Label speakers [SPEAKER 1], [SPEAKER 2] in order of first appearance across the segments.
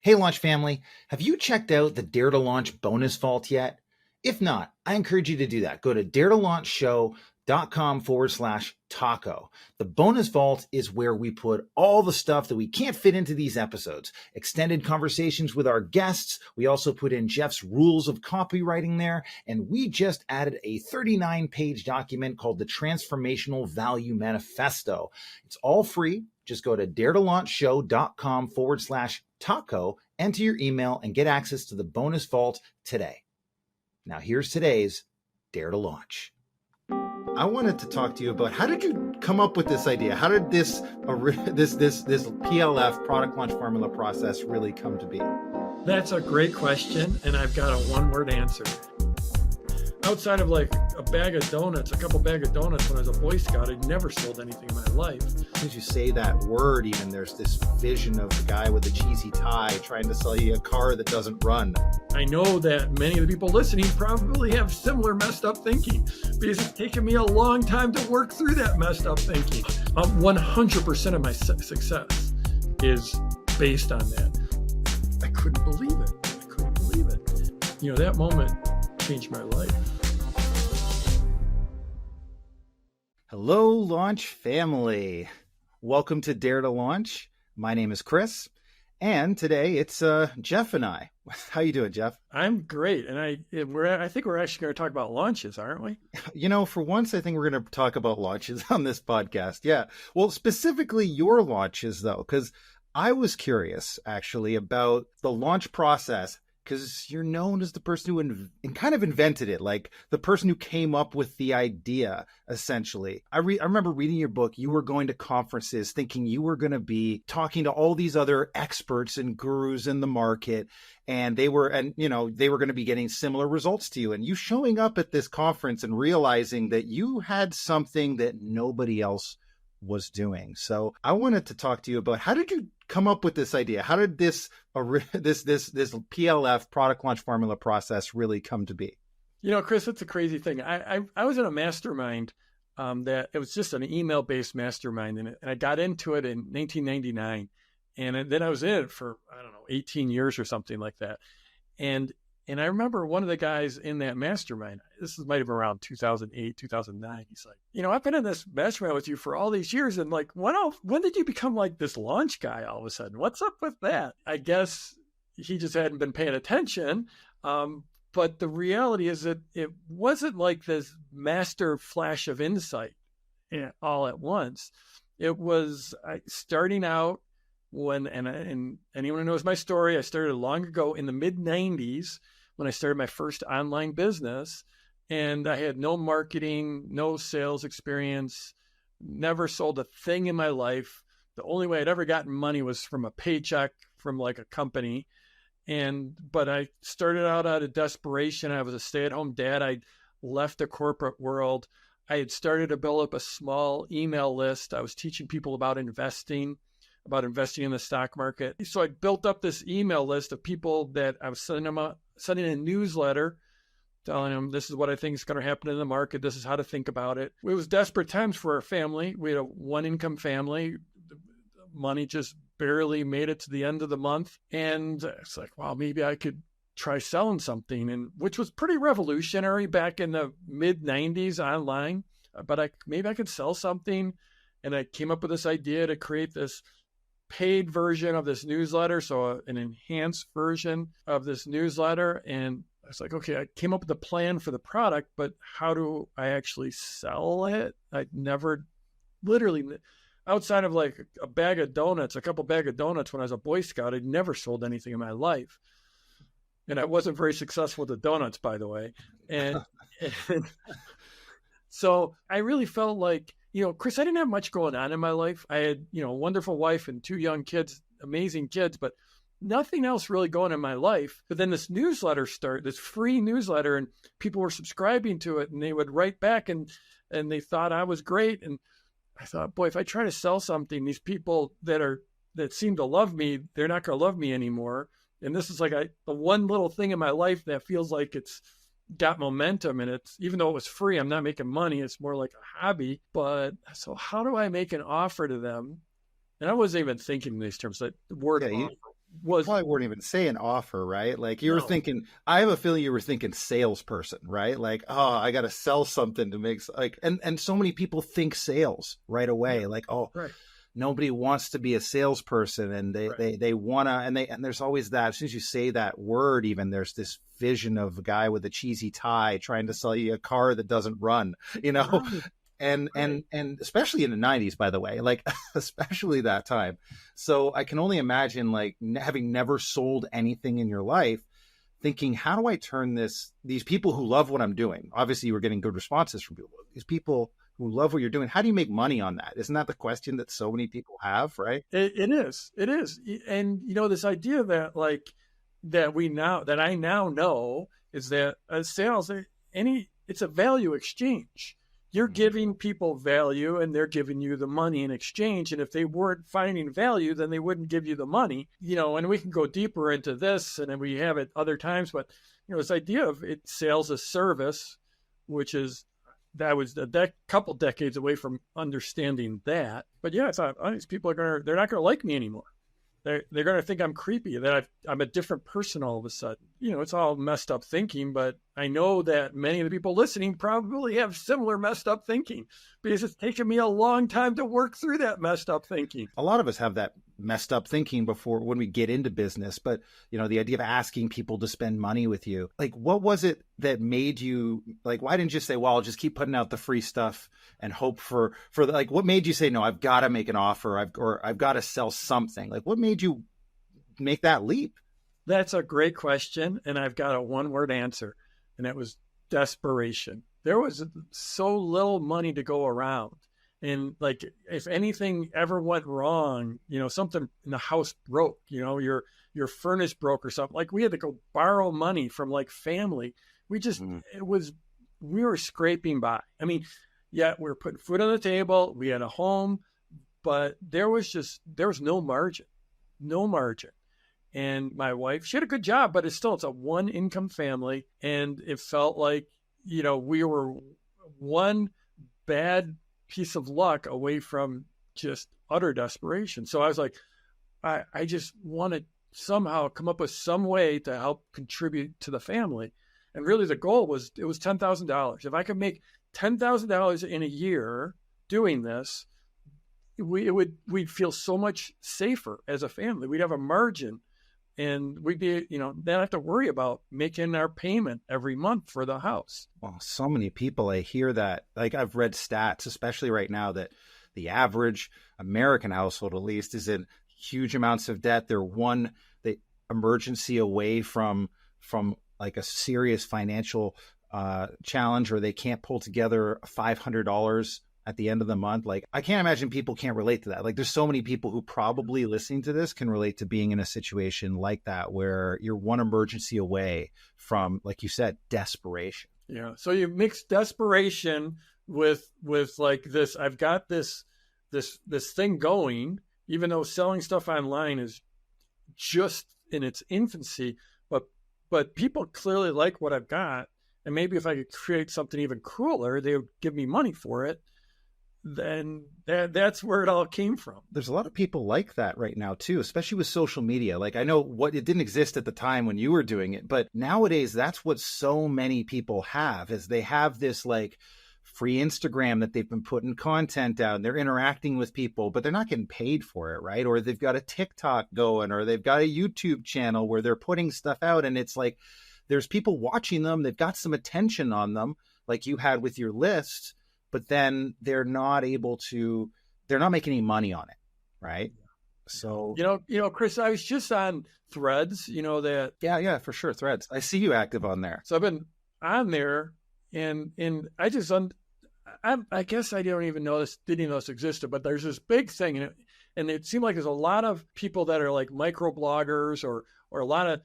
[SPEAKER 1] Hey, Launch family, have you checked out the Dare to Launch bonus vault yet? If not, I encourage you to do that. Go to daretolaunchshow.com/taco. The bonus vault is where we put all the stuff that we can't fit into these episodes. Extended conversations with our guests. We also put in Jeff's rules of copywriting there. And we just added a 39-page document called the Transformational Value Manifesto. It's all free. Just go to daretolaunchshow.com/taco, enter your email, and get access to the bonus vault today. Now, here's today's Dare to Launch. I wanted to talk to you about, how did you come up with this idea? How did this PLF, product launch formula process, really come to be?
[SPEAKER 2] That's a great question, and I've got a one-word answer. Outside of like a couple bag of donuts when I was a Boy Scout, I'd never sold anything in my life.
[SPEAKER 1] As you say that word, even there's this vision of the guy with the cheesy tie trying to sell you a car that doesn't run.
[SPEAKER 2] I know that many of the people listening probably have similar messed up thinking, because it's taken me a long time to work through that messed up thinking. 100% of my success is based on that. I couldn't believe it. You know, that moment changed my life.
[SPEAKER 1] Hello, Launch family. Welcome to Dare to Launch. My name is Chris, and today it's Jeff and I. How you doing, Jeff?
[SPEAKER 2] I'm great, and I think we're actually going to talk about launches, aren't we?
[SPEAKER 1] You know, for once, I think we're going to talk about launches on this podcast. Yeah. Well, specifically your launches, though, because I was curious, actually, about the launch process, because you're known as the person who kind of invented it, like the person who came up with the idea, essentially. I remember reading your book. You were going to conferences thinking you were going to be talking to all these other experts and gurus in the market, and they were going to be getting similar results to you. And you showing up at this conference and realizing that you had something that nobody else was doing. So I wanted to talk to you about, how did you come up with this idea? How did this PLF, product launch formula process, really come to be?
[SPEAKER 2] You know, Chris, it's a crazy thing. I was in a mastermind that it was just an email-based mastermind, and I got into it in 1999, and then I was in it for 18 years or something like that. And I remember one of the guys in that mastermind, might have been around 2008, 2009. He's like, I've been in this mastermind with you for all these years. And like, when did you become like this launch guy all of a sudden? What's up with that? I guess he just hadn't been paying attention. But the reality is that it wasn't like this master flash of insight all at once. It was starting out and anyone who knows my story, I started long ago in the mid-90s, when I started my first online business, and I had no marketing, no sales experience, never sold a thing in my life. The only way I'd ever gotten money was from a paycheck from like a company. But I started out of desperation. I was a stay-at-home dad. I left the corporate world. I had started to build up a small email list. I was teaching people about investing in the stock market. So I built up this email list of people that I was sending a newsletter, telling them this is what I think is going to happen in the market. This is how to think about it. It was desperate times for our family. We had a one-income family. Money just barely made it to the end of the month. And it's like, wow, maybe I could try selling something, and which was pretty revolutionary back in the mid-90s online. But maybe I could sell something. And I came up with this idea to create this paid version of this newsletter, so an enhanced version of this newsletter. And I was like, okay, I came up with a plan for the product, but how do I actually sell it? I never, literally, outside of like a couple bag of donuts when I was a Boy Scout, I'd never sold anything in my life. And I wasn't very successful with the donuts, by the way. And so I really felt like, Chris, I didn't have much going on in my life. I had, a wonderful wife and 2 young kids, amazing kids, but nothing else really going in my life. But then this newsletter this free newsletter, and people were subscribing to it, and they would write back and they thought I was great. And I thought, boy, if I try to sell something, these people that seem to love me, they're not going to love me anymore. And this is like the one little thing in my life that feels like it's got momentum, and it's, even though it was free, I'm not making money. It's more like a hobby. But so how do I make an offer to them? And I wasn't even thinking in these terms, that word offer. was
[SPEAKER 1] probably weren't even saying offer, right? Like you were
[SPEAKER 2] no,
[SPEAKER 1] thinking, I have a feeling you were thinking salesperson, right? Like, oh, I got to sell something to make like, and so many people think sales right
[SPEAKER 2] yeah,
[SPEAKER 1] away. Like, oh,
[SPEAKER 2] right,
[SPEAKER 1] nobody wants to be a salesperson, and
[SPEAKER 2] right.
[SPEAKER 1] they wanna, and there's always that. As soon as you say that word, even there's this vision of a guy with a cheesy tie trying to sell you a car that doesn't run, you know.
[SPEAKER 2] Right,
[SPEAKER 1] and
[SPEAKER 2] right.
[SPEAKER 1] especially in the 90s, by the way, like especially that time. So I can only imagine, like, having never sold anything in your life, thinking, how do I turn these people who love what I'm doing, obviously you were getting good responses from people, these people who love what you're doing, how do you make money on that? Isn't that the question that so many people have, right?
[SPEAKER 2] It is. It is. And this idea that that I now know is that sales, it's a value exchange. You're giving people value and they're giving you the money in exchange. And if they weren't finding value, then they wouldn't give you the money, and we can go deeper into this and then we have it other times. But, this idea of sales as service, which is, that was a couple decades away from understanding that. But yeah, I thought, these people they're not going to like me anymore. They're going to think I'm creepy, that I'm a different person all of a sudden. It's all messed up thinking, but I know that many of the people listening probably have similar messed up thinking, because it's taken me a long time to work through that messed up thinking.
[SPEAKER 1] A lot of us have that messed up thinking before, when we get into business. But the idea of asking people to spend money with you, like, what was it that made you, like, why didn't you say, well, I'll just keep putting out the free stuff and hope for like, what made you say, no, I've got to make an offer, I've got to sell something? Like, what made you make that leap?
[SPEAKER 2] That's a great question, and I've got a one-word answer, and it was desperation. There was so little money to go around. And like, if anything ever went wrong, something in the house broke, your furnace broke or something, like we had to go borrow money from like family. We were scraping by. I mean, yeah, we were putting food on the table. We had a home, but there was no margin, no margin. And my wife, she had a good job, but it's a one income family. And it felt like, we were one bad piece of luck away from just utter desperation. So I was like, I just want to somehow come up with some way to help contribute to the family. And really the goal was $10,000. If I could make $10,000 in a year doing this, we'd feel so much safer as a family. We'd have a margin, and we'd be, not have to worry about making our payment every month for the house.
[SPEAKER 1] Well, so many people, I hear that, like, I've read stats, especially right now, that the average American household, at least, is in huge amounts of debt. They're the emergency away from like a serious financial challenge, or they can't pull together $500 at the end of the month. Like, I can't imagine people can't relate to that. Like, there's so many people who probably listening to this can relate to being in a situation like that, where you're one emergency away from, like you said, desperation.
[SPEAKER 2] Yeah. So you mix desperation with like this, I've got this thing going, even though selling stuff online is just in its infancy, but people clearly like what I've got. And maybe if I could create something even cooler, they would give me money for it. Then that's where it all came from.
[SPEAKER 1] There's a lot of people like that right now too, especially with social media. Like, I know it didn't exist at the time when you were doing it, but nowadays that's what so many people have, is they have this like free Instagram that they've been putting content out, and they're interacting with people, but they're not getting paid for it, right? Or they've got a TikTok going, or they've got a YouTube channel where they're putting stuff out, and it's like there's people watching them, they've got some attention on them, like you had with your list, but then they're not making any money on it, right? So
[SPEAKER 2] Chris, I was just on Threads, that.
[SPEAKER 1] Yeah, for sure, Threads. I see you active on there.
[SPEAKER 2] So I've been on there, and I just I guess I didn't even know this existed, but there's this big thing, and it seemed like there's a lot of people that are like micro bloggers or a lot of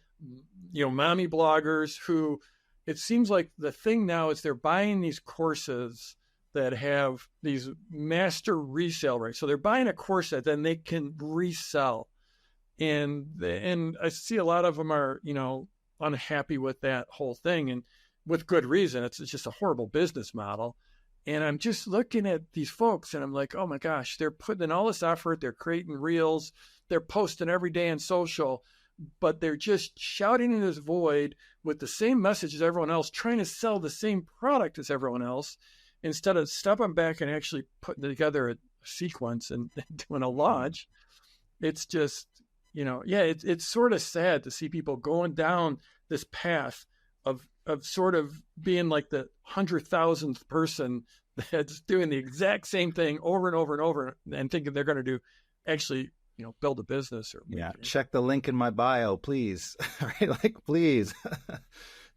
[SPEAKER 2] mommy bloggers who, it seems like the thing now is they're buying these courses that have these master resale rates. So they're buying a course that then they can resell. And I see a lot of them are, unhappy with that whole thing, and with good reason. It's just a horrible business model. And I'm just looking at these folks and I'm like, oh my gosh, they're putting in all this effort. They're creating reels. They're posting every day on social, but they're just shouting in this void with the same message as everyone else, trying to sell the same product as everyone else, instead of stepping back and actually putting together a sequence and doing a launch. It's just, it's sort of sad to see people going down this path of sort of being like the 100,000th person that's doing the exact same thing over and over and over and thinking they're going to do actually, build a business or
[SPEAKER 1] check the link in my bio, please. Right? Like, please.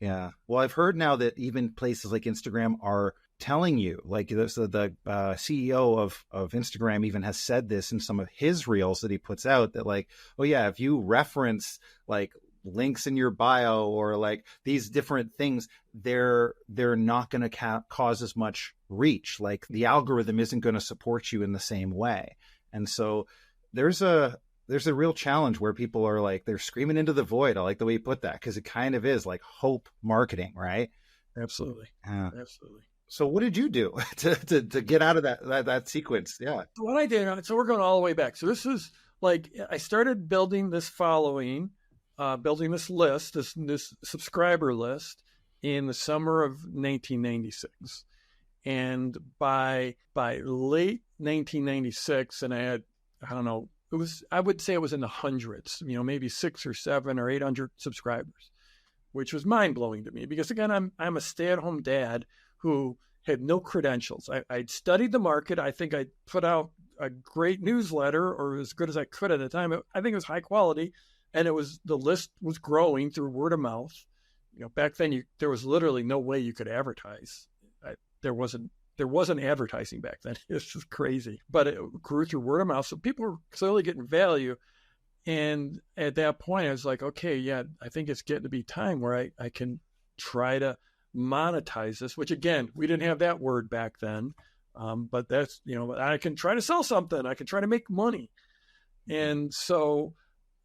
[SPEAKER 1] Yeah. Well, I've heard now that even places like Instagram are telling you, like the CEO of Instagram even has said this in some of his reels that he puts out, that like, oh yeah, if you reference like links in your bio or like these different things, they're not going to cause as much reach. Like the algorithm isn't going to support you in the same way. And so there's a real challenge where people are like, they're screaming into the void. I like the way you put that, because it kind of is like hope marketing, right?
[SPEAKER 2] Absolutely. Absolutely.
[SPEAKER 1] So what did you do to get out of that sequence? Yeah.
[SPEAKER 2] So what I did, so we're going all the way back. So this was like, I started building this following, building this list, this subscriber list in the summer of 1996. And by late 1996, and I had, I don't know, I would say it was in the hundreds, maybe 600 or 700 or 800 subscribers, which was mind blowing to me because again, I'm a stay-at-home dad who had no credentials. I'd studied the market. I think I put out a great newsletter, or as good as I could at the time. I think it was high quality, and the list was growing through word of mouth. Back then there was literally no way you could advertise. There wasn't advertising back then. It's just crazy, but it grew through word of mouth. So people were clearly getting value. And at that point I was like, okay, yeah, I think it's getting to be time where I can try to monetize this, which again, we didn't have that word back then. But that's, I can try to sell something. I can try to make money. And so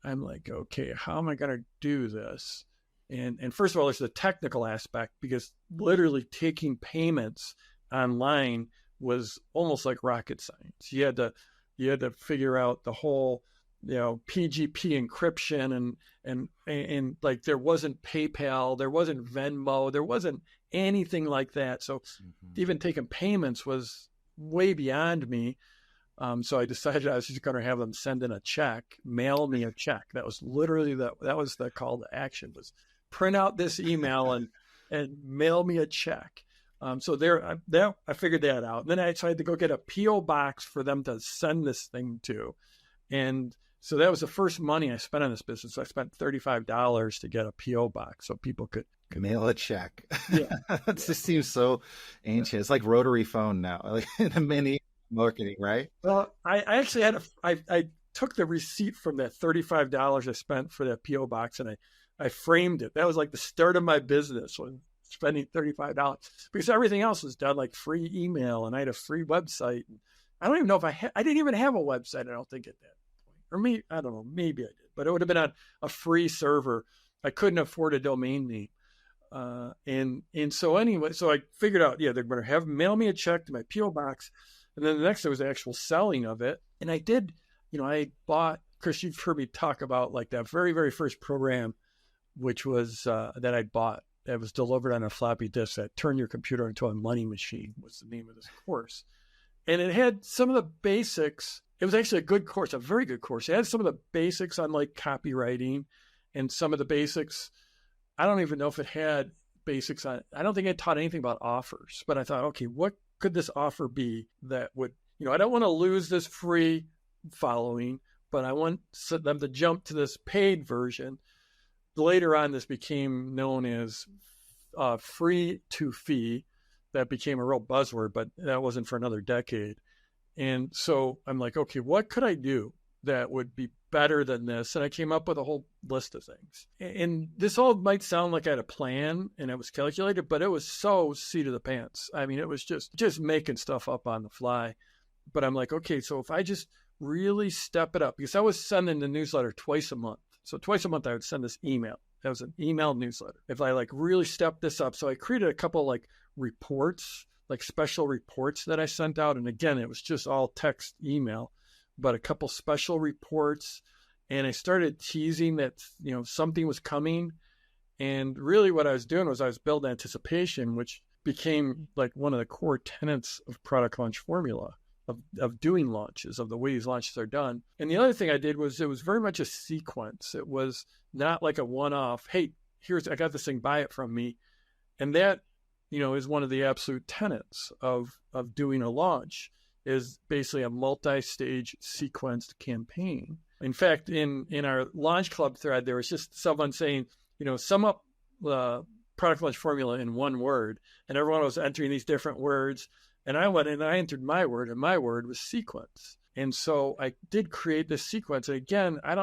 [SPEAKER 2] I'm like, okay, how am I going to do this? And first of all, there's the technical aspect, because literally taking payments online was almost like rocket science. You had to figure out the whole, PGP encryption and like there wasn't PayPal, there wasn't Venmo, there wasn't anything like that. So even taking payments was way beyond me. So I decided I was just going to have them send in a check, mail me a check. That was literally that was the call to action, was print out this email and mail me a check. So I figured that out. And then I decided to go get a P.O. box for them to send this thing to. And so that was the first money I spent on this business. I spent $35 to get a P.O. box so people could
[SPEAKER 1] mail a check.
[SPEAKER 2] Yeah.
[SPEAKER 1] It just seems so ancient. It's like rotary phone now, like in a mini marketing, right?
[SPEAKER 2] Well, I actually had I took the receipt from that $35 I spent for that P.O. box and I framed it. That was like the start of my business, when spending $35, because everything else was done like free email, and I had a free website. I don't even know if I didn't even have a website. I don't think at that point, or maybe, I don't know, maybe I did, but it would have been on a free server. I couldn't afford a domain name. And so anyway, so I figured out, yeah, they're going to mail me a check to my P.O. box. And then the next, there was the actual selling of it. And I did, I bought, Chris, you've heard me talk about like that very, very first program, which was that I bought, that was delivered on a floppy disk, that turned your computer into a money machine, was the name of this course. And it had some of the basics. It was actually a good course, a very good course. It had some of the basics on like copywriting and some of the basics. I don't even know if it had basics on, I don't think it taught anything about offers, but I thought, okay, what could this offer be that would, I don't want to lose this free following, but I want them to jump to this paid version. Later on, this became known as free to fee. That became a real buzzword, but that wasn't for another decade. And so I'm like, okay, what could I do that would be better than this? And I came up with a whole list of things. And this all might sound like I had a plan and it was calculated, but it was so seat of the pants. I mean, it was just making stuff up on the fly. But I'm like, okay, so if I just really step it up, because I was sending the newsletter twice a month. So twice a month I would send this email. That was an email newsletter. If I like really stepped this up, so I created a couple like reports, like special reports that I sent out. And again, it was just all text email, but a couple special reports. And I started teasing that, something was coming. And really what I was doing was I was building anticipation, which became like one of the core tenets of product launch formula of doing launches, of the way these launches are done. And the other thing I did was it was very much a sequence. It was not like a one-off, hey, I got this thing, buy it from me. And that, is one of the absolute tenets of doing a launch, is basically a multi-stage sequenced campaign. In fact, in our launch club thread, there was just someone saying, sum up the product launch formula in one word. And everyone was entering these different words. And I went and I entered my word, and my word was sequence. And so I did create this sequence. And again, I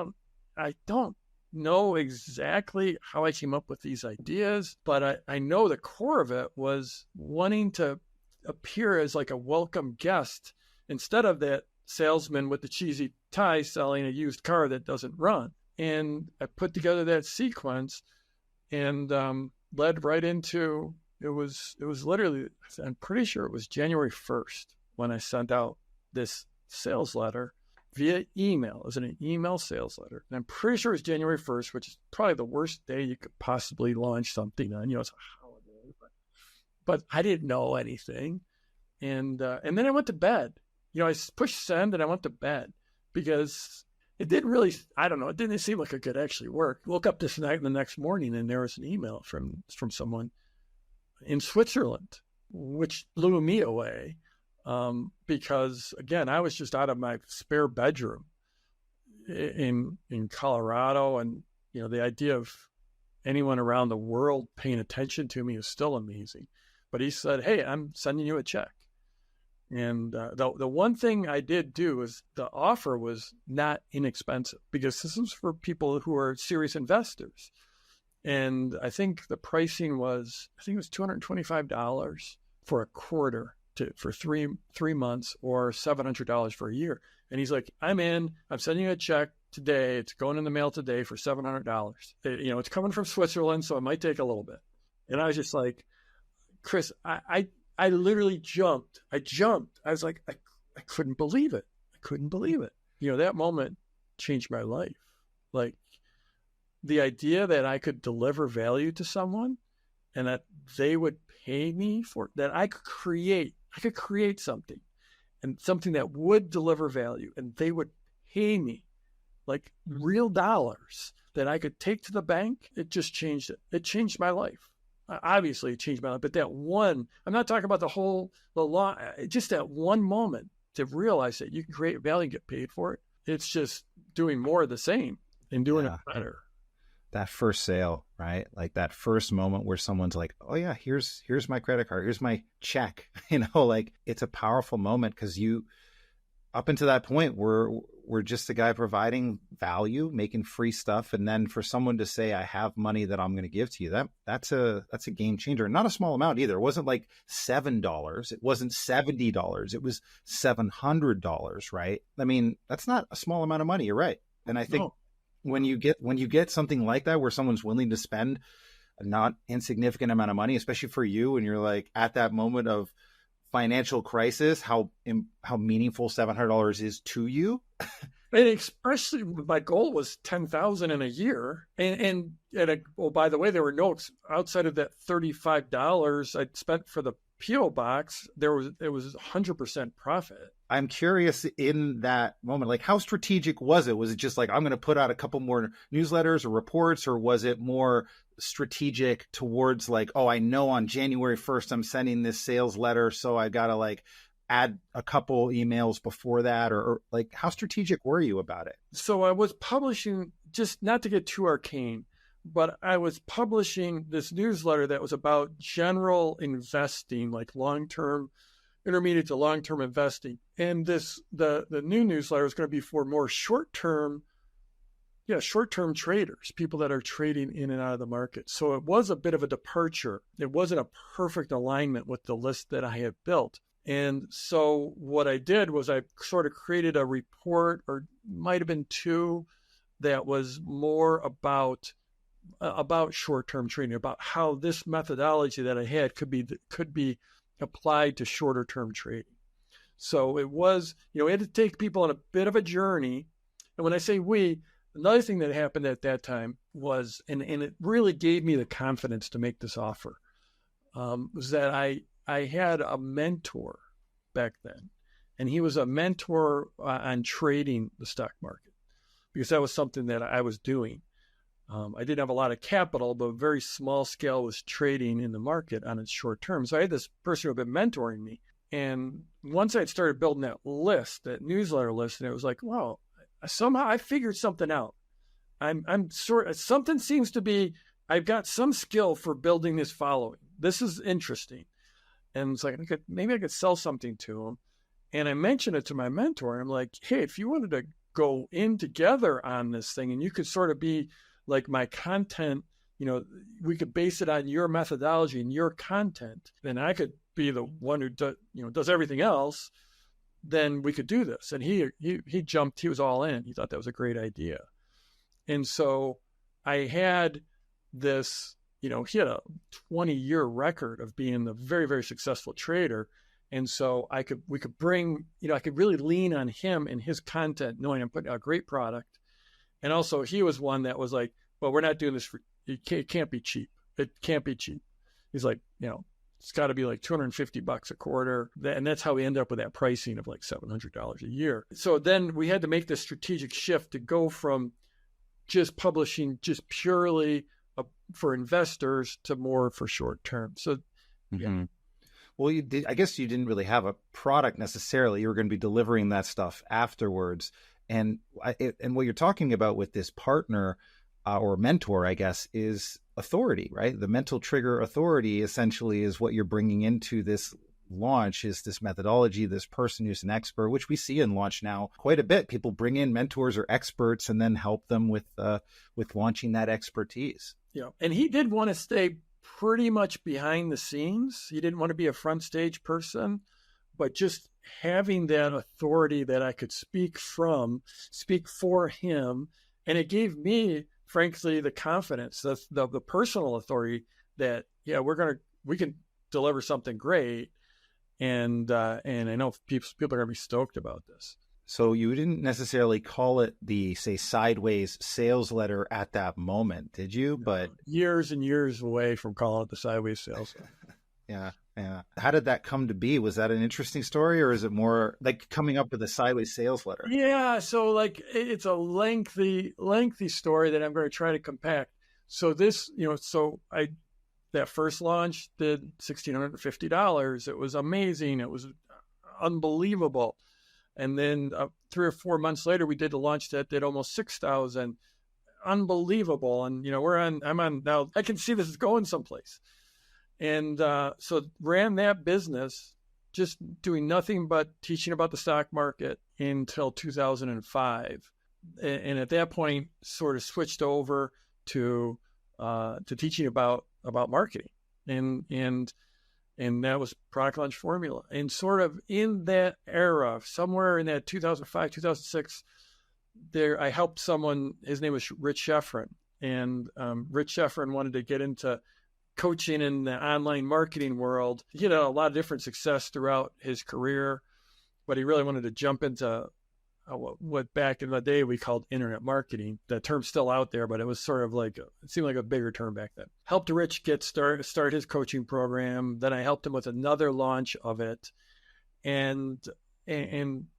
[SPEAKER 2] don't know exactly how I came up with these ideas, but I know the core of it was wanting to appear as like a welcome guest instead of that salesman with the cheesy tie selling a used car that doesn't run. And I put together that sequence and led right into, it was literally, I'm pretty sure it was January 1st when I sent out this sales letter via email. It was an email sales letter. And I'm pretty sure it was January 1st, which is probably the worst day you could possibly launch something on. It's a holiday. But I didn't know anything. And then I went to bed. I pushed send and I went to bed because it didn't really, I don't know, it didn't seem like it could actually work. Woke up this night and the next morning and there was an email from someone in Switzerland, which blew me away. Because again, I was just out of my spare bedroom in Colorado, and the idea of anyone around the world paying attention to me is still amazing. But he said, "Hey, I'm sending you a check." And the one thing I did do is the offer was not inexpensive, because this was for people who are serious investors. And I think the pricing was, it was $225 for a quarter. For three months, or $700 for a year. And he's like, I'm sending you a check today. It's going in the mail today for $700. It's coming from Switzerland, so it might take a little bit. And I was just like, Chris, I literally jumped. I was like, I couldn't believe it. That moment changed my life. Like the idea that I could deliver value to someone and that they would pay me for, that I could create something, and something that would deliver value, and they would pay me like real dollars that I could take to the bank. It just changed it. It changed my life. Obviously it changed my life, but that one, I'm not talking about the law, just that one moment to realize that you can create value and get paid for it. It's just doing more of the same and doing it better.
[SPEAKER 1] That first sale, right? Like that first moment where someone's like, oh yeah, here's my credit card, here's my check, like it's a powerful moment, because you, up until that point, we're just a guy providing value, making free stuff. And then for someone to say, I have money that I'm going to give to you, that's a game changer. Not a small amount either. It wasn't like $7. It wasn't $70. It was $700, right? I mean, that's not a small amount of money. You're right. And I think when you get something like that, where someone's willing to spend a not insignificant amount of money, especially for you, and you're like at that moment of financial crisis, how meaningful $700 is to you.
[SPEAKER 2] And especially my goal was $10,000 in a year. And by the way, there were no, outside of that $35 I'd spent for the P.O. box, it was 100% profit.
[SPEAKER 1] I'm curious, in that moment, like how strategic was it? Was it just like, I'm going to put out a couple more newsletters or reports, or was it more strategic towards like, oh, I know on January 1st, I'm sending this sales letter, so I got to like add a couple emails before that, or like how strategic were you about it?
[SPEAKER 2] So I was publishing, just not to get too arcane, but I was publishing this newsletter that was about general investing, like long-term, intermediate to long-term investing. And the new newsletter is going to be for more short-term traders, people that are trading in and out of the market. So it was a bit of a departure. It wasn't a perfect alignment with the list that I had built. And so what I did was I sort of created a report, or might have been two, that was more about short-term trading, about how this methodology that I had could be applied to shorter term trading. So it was, we had to take people on a bit of a journey. And when I say we, another thing that happened at that time was, and it really gave me the confidence to make this offer, was that I had a mentor back then, and he was a mentor on trading the stock market, because that was something that I was doing. I didn't have a lot of capital, but very small scale was trading in the market on its short term. So I had this person who had been mentoring me. And once I started building that list, that newsletter list, and it was like, wow, somehow I figured something out. Something seems to be, I've got some skill for building this following. This is interesting. And it's like, maybe I could sell something to him. And I mentioned it to my mentor. And I'm like, hey, if you wanted to go in together on this thing, and you could sort of be like my content, we could base it on your methodology and your content, then I could be the one who does everything else, then we could do this. And he jumped, he was all in. He thought that was a great idea. And so I had this, he had a 20-year record of being a very, very successful trader. And so I could really lean on him and his content, knowing I'm putting out a great product. And also he was one that was like, well, we're not doing this it can't be cheap. It can't be cheap. He's like, it's got to be like $250 a quarter. And that's how we end up with that pricing of like $700 a year. So then we had to make this strategic shift to go from just publishing just purely for investors to more for short term. So,
[SPEAKER 1] yeah. Well, I guess you didn't really have a product necessarily. You were going to be delivering that stuff afterwards. And what you're talking about with this partner or mentor, I guess, is authority, right? The mental trigger authority essentially is what you're bringing into this launch, is this methodology, this person who's an expert, which we see in launch now quite a bit. People bring in mentors or experts and then help them with launching that expertise.
[SPEAKER 2] Yeah. And he did want to stay pretty much behind the scenes. He didn't want to be a front stage person, but just having that authority that I could speak for him. And it gave me, frankly, the confidence, the personal authority that, we can deliver something great. And I know people are going to be stoked about this.
[SPEAKER 1] So you didn't necessarily call it the, say, Sideways Sales letter at that moment, did you?
[SPEAKER 2] No,
[SPEAKER 1] but
[SPEAKER 2] years and years away from calling it the Sideway Sales letter.
[SPEAKER 1] Yeah. How did that come to be? Was that an interesting story, or is it more like coming up with a Sideway Sales letter?
[SPEAKER 2] Yeah. So like, it's a lengthy story that I'm going to try to compact. So this, that first launch did $1,650. It was amazing. It was unbelievable. And then 3 or 4 months later, we did a launch that did almost 6,000. Unbelievable. And, I'm on now, I can see this is going someplace. And so ran that business, just doing nothing but teaching about the stock market until 2005. And at that point, sort of switched over to teaching about marketing. And that was Product Launch Formula. And sort of in that era, somewhere in that 2005, 2006, I helped someone, his name was Rich Sheffrin. And Rich Sheffrin wanted to get into coaching in the online marketing world. He had a lot of different success throughout his career, but he really wanted to jump into what back in the day we called internet marketing. The term's still out there, but it was sort of like, it seemed like a bigger term back then. Helped Rich start his coaching program. Then I helped him with another launch of it. And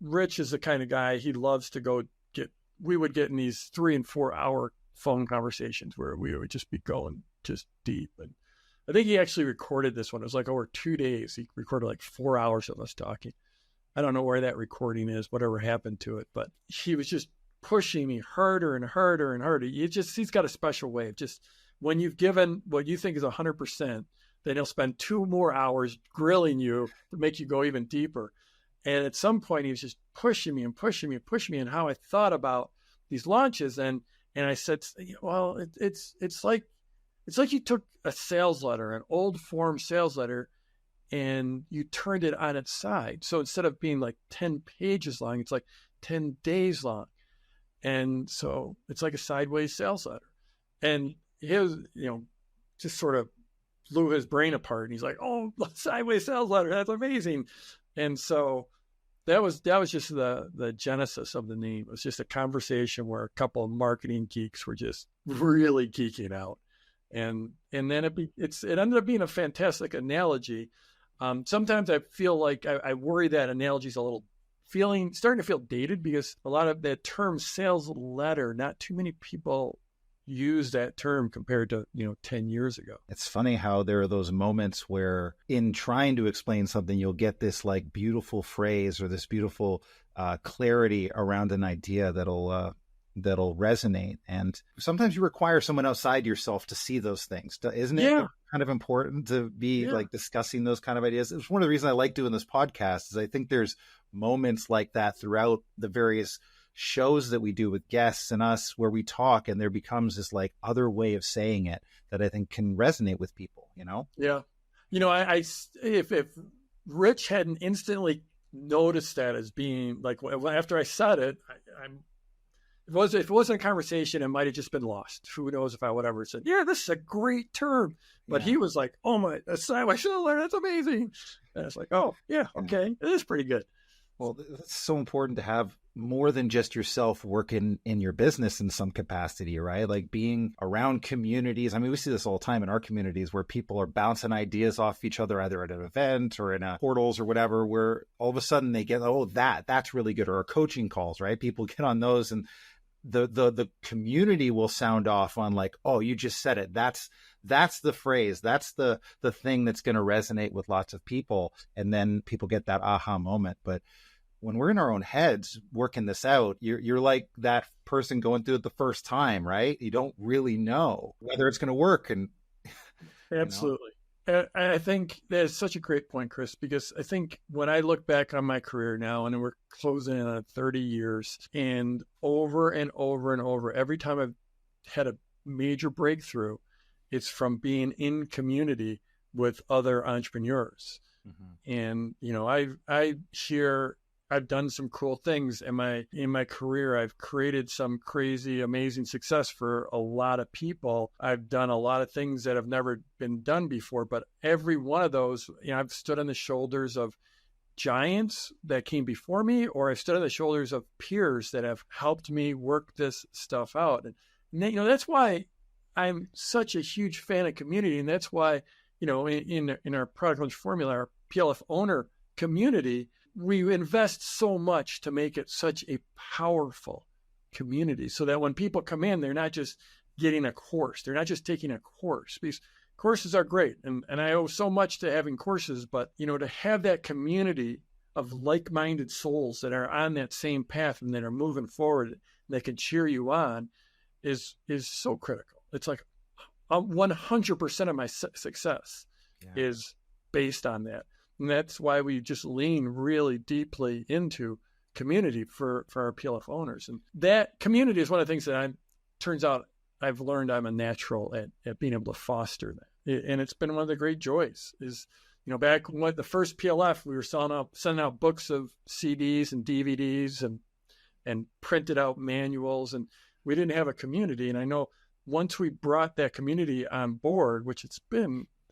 [SPEAKER 2] Rich is the kind of guy, he loves to we would get in these 3 and 4 hour phone conversations where we would just be going just deep. And I think he actually recorded this one. It was like over 2 days. He recorded like 4 hours of us talking. I don't know where that recording is, whatever happened to it, but he was just pushing me harder and harder and harder. He's got a special way of just, when you've given what you think is 100%, then he'll spend 2 more hours grilling you to make you go even deeper. And at some point he was just pushing me and pushing me and pushing me and how I thought about these launches. And I said, well, it's like you took a sales letter, an old form sales letter, and you turned it on its side. So instead of being like 10 pages long, it's like 10 days long. And so it's like a Sideways Sales letter. And his, just sort of blew his brain apart. And he's like, "Oh, Sideway Sales letter, that's amazing." And so that was just the genesis of the name. It was just a conversation where a couple of marketing geeks were just really geeking out, and then it ended up being a fantastic analogy. Sometimes I feel like I worry that analogy is a little starting to feel dated, because a lot of that term sales letter, not too many people use that term compared to 10 years ago.
[SPEAKER 1] It's funny how there are those moments where in trying to explain something, you'll get this like beautiful phrase or this beautiful clarity around an idea that'll resonate. And sometimes you require someone outside yourself to see those things. Isn't it kind of important to be like discussing those kind of ideas? It's one of the reasons I like doing this podcast, is I think there's moments like that throughout the various shows that we do with guests and us, where we talk and there becomes this like other way of saying it that I think can resonate with people,
[SPEAKER 2] Yeah. If Rich hadn't instantly noticed that as being like, after I said it, if it wasn't a conversation, it might have just been lost. Who knows if I would ever said, "Yeah, this is a great term." But he was like, "Oh my, I should have learned. That's amazing." And it's like, "Oh yeah, okay, it is pretty good."
[SPEAKER 1] Well, it's so important to have more than just yourself working in your business in some capacity, right? Like being around communities. I mean, we see this all the time in our communities where people are bouncing ideas off each other, either at an event or in portals or whatever, where all of a sudden they get, "Oh, that's really good." Or our coaching calls, right? People get on those and the community will sound off on like, "Oh, you just said it. That's the phrase. That's the thing that's going to resonate with lots of people." And then people get that aha moment. But when we're in our own heads working this out, you're like that person going through it the first time, right? You don't really know whether it's going to work. And
[SPEAKER 2] absolutely. I think that's such a great point, Chris, because I think when I look back on my career now, and we're closing in on 30 years, and over and over and over, every time I've had a major breakthrough, it's from being in community with other entrepreneurs. And, I've done some cool things in my career. I've created some crazy, amazing success for a lot of people. I've done a lot of things that have never been done before, but every one of those, I've stood on the shoulders of giants that came before me, or I've stood on the shoulders of peers that have helped me work this stuff out. And that's why I'm such a huge fan of community. And that's why, in our product launch formula, our PLF owner community, we invest so much to make it such a powerful community, so that when people come in, they're not just getting a course. They're not just taking a course, because courses are great. And I owe so much to having courses, but, to have that community of like-minded souls that are on that same path and that are moving forward, and that can cheer you on is so critical. It's like 100% of my success is based on that. And that's why we just lean really deeply into community for our PLF owners. And that community is one of the things that turns out I've learned I'm a natural at being able to foster that. And it's been one of the great joys is, back when the first PLF, we were sending out books of CDs and DVDs and printed out manuals, and we didn't have a community. And I know once we brought that community on board, which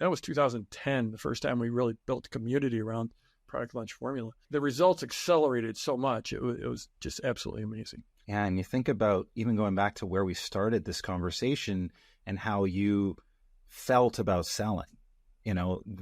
[SPEAKER 2] that was 2010, the first time we really built community around product launch formula. The results accelerated so much. It was just absolutely amazing.
[SPEAKER 1] Yeah, and you think about even going back to where we started this conversation and how you felt about selling.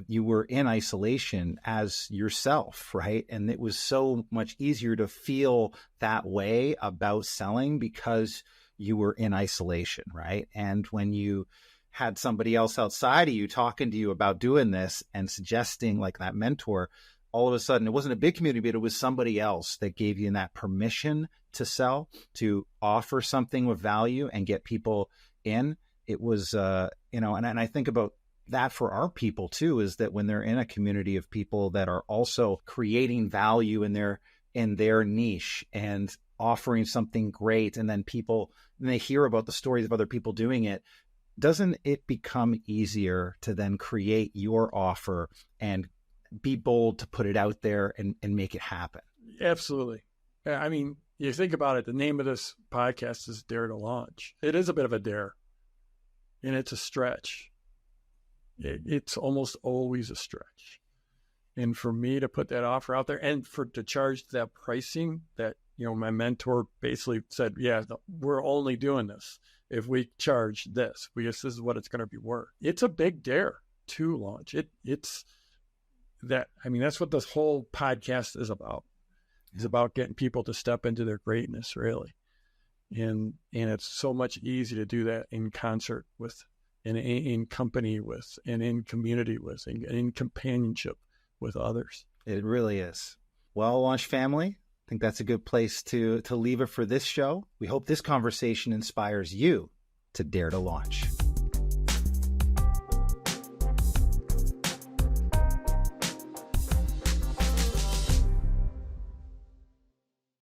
[SPEAKER 1] You were in isolation as yourself, right? And it was so much easier to feel that way about selling because you were in isolation, right? And when you had somebody else outside of you talking to you about doing this and suggesting, like that mentor, all of a sudden it wasn't a big community, but it was somebody else that gave you that permission to sell, to offer something of value and get people in. It was, and I think about that for our people too, is that when they're in a community of people that are also creating value in their niche and offering something great, and then they hear about the stories of other people doing it, doesn't it become easier to then create your offer and be bold to put it out there and make it happen?
[SPEAKER 2] Absolutely. I mean, you think about it, the name of this podcast is Dare to Launch. It is a bit of a dare, and it's a stretch. it's almost always a stretch. And for me to put that offer out there and to charge that pricing that, my mentor basically said, yeah, we're only doing this if we charge this, because this is what it's going to be worth. It's a big dare to launch. It's that, that's what this whole podcast is about. It's about getting people to step into their greatness, really. And it's so much easier to do that in concert with, and in company with, and in community with, and in companionship with others.
[SPEAKER 1] It really is. Well, Launch family, I think that's a good place to leave it for this show. We hope this conversation inspires you to dare to launch.